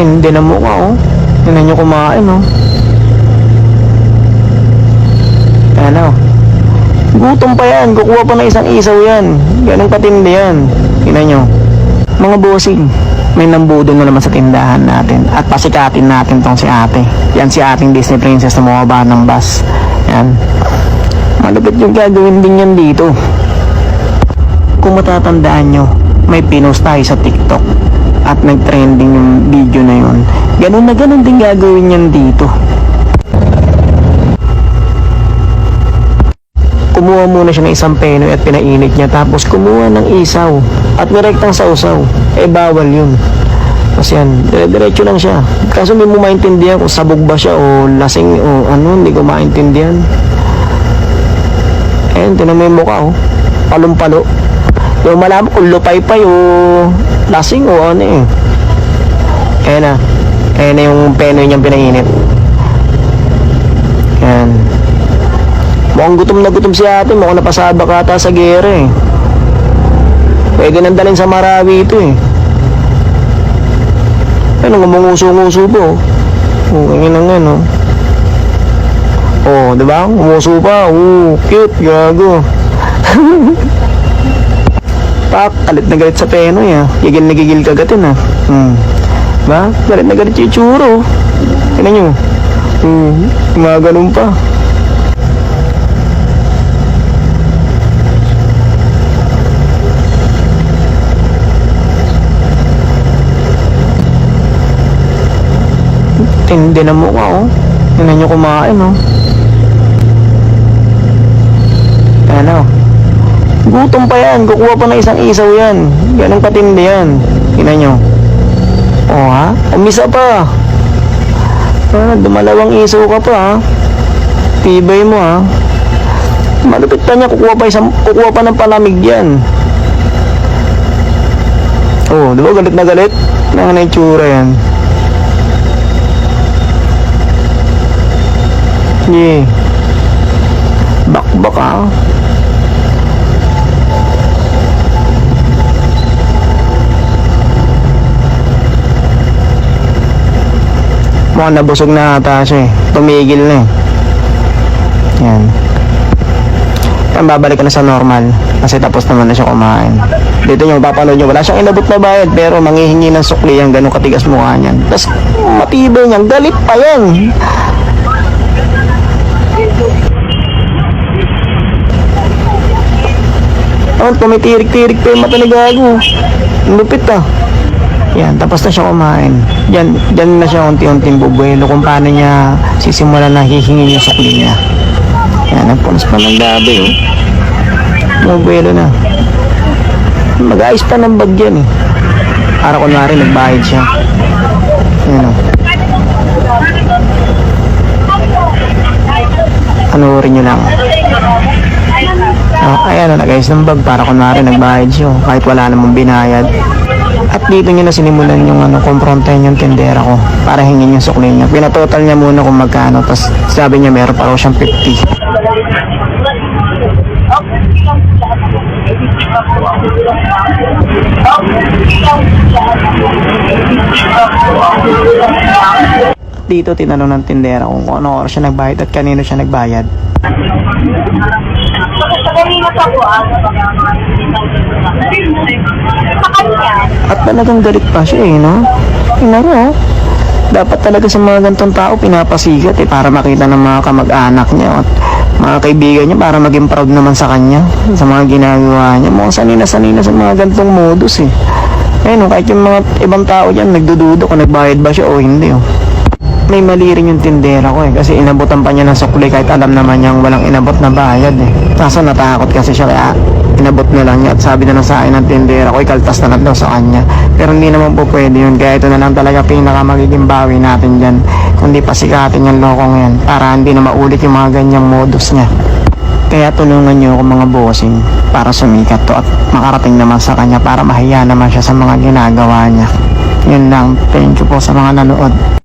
Tindi na mukha, oh. Tingnan nyo kumain, oh. Ayan, oh. Gutom pa yan. Kukuha pa na isang isaw yan. Ganun katindi yan. Tingnan nyo. Mga bossing, may nambudo na naman sa tindahan natin. At pasikatin natin tong si ate. Yan si ating Disney Princess na bumaba ng bus. Yan. Malupit yung gagawin din yan dito. Kung matatandaan nyo, may pinost tayo sa TikTok at nag-trending yung video na yun. Ganun na ganun din gagawin yan dito. Kumuha muna siya ng isang penoy at pinainit niya, tapos kumuha ng isaw at nirektang sausaw. Eh bawal yun. Kasi yan, diretso lang siya. Kaso hindi mo maintindihan kung sabog ba siya o lasing o ano, hindi ko maintindihan. Ayun, tinan mo yung mukha, oh. Palong-palo. Yung malaman kung lupay-pay o lasing o ano eh. Ayan na. Ayan na yung penoy niyang pinainit. Ayan. Mukhang gutom na gutom si ate. Mukhang napasabak ata sa gere eh. Pwede nang dalhin sa Marawi ito eh. Ano, ngumunguso-nguso po. Oh, ganyan lang yan, oh. Oh, diba? Umuso pa. Oh, cute. Gago. Pak, galit na galit sa penoy, ah. Gigil na gigil kagatin, ah. Diba? Galit na galit yung tsuro. Tignan nyo. Mga ganun pa. Tindi na mukha, oh. Tingnan nyo kumain, oh. Ayan, oh. Gutom pa yan. Kukuha pa na isang isaw yan. Ganun katindi yan. Tingnan nyo. Oh, ha? Umisa pa. Dumalawang isaw ka pa, ha? Tibay mo, ha? Malupit pa niya. Kukuha pa ng palamig yan. Oh, diba? Galit na galit. Nang na yung tsura yan. Yeah. Bakbak, ha? Mukhang nabusog na ata siya eh. Tumigil na eh. Yan. Babalik ka na sa normal. Kasi tapos naman na siya kumain. Dito nyo, papanood nyo. Wala siyang inabot na bayad. Pero manghihingi ng sukli yan. Ganun katigas mukha niyan. Tapos matibay niyan. Galit pa yan. Oh, tumitirik-tirik pa yung mata ni Gago. Lupit, ah. Yan, tapos na siya kumain. Diyan na siya unti-unting bubuelo kung paano niya sisimulan na hihingin yung sukli niya. Yan, nagpunas pa ng gabi, oh. Bubuelo na. Mag-ayos pa ng bag yan, eh. Para kunwari nagbayad siya. Yan, oh. Panoorin nyo lang. Ayan, nag-ayos ng bag para kunwari nagbayad siya, kahit wala namang binayad. At dito niya na sinimulan yung kumprontahin yung tindera ko para hingin yung sukli niya. Pinatotal niya muna kung magkano, tapos sabi niya meron pa raw siyang 50. Dito tinanong ng tindera kung ano oras siya nagbayad at kanino siya nagbayad. At talagang galit pa siya eh, no? Inaro, dapat talaga sa mga gantong tao pinapasigat eh, para makita ng mga kamag-anak niya at mga kaibigan niya, para maging proud naman sa kanya sa mga ginagawa niya. Mukhang sanina sa mga gantong modus eh. Ayun, kahit yung mga ibang tao dyan nagdududo kung nagbayad ba siya o hindi, oh. May mali rin yung tindera ko eh, kasi inabutan pa niya ng sukli kahit alam naman niyang walang inabot na bayad eh. Kaso natakot kasi siya, kaya inabot na lang niya at sabi na lang sa akin ng tindera ko, ikaltas na lang daw sa kanya. Pero hindi naman po pwede yun, kaya ito na lang talaga pinaka magiging bawi natin dyan, kundi pasikatin yung lokong yan para hindi na maulit yung mga ganyang modus niya. Kaya tulungan niyo ako mga bossing para sumikat to at makarating naman sa kanya para mahiya naman siya sa mga ginagawa niya. Yun lang, thank you po sa mga nanood.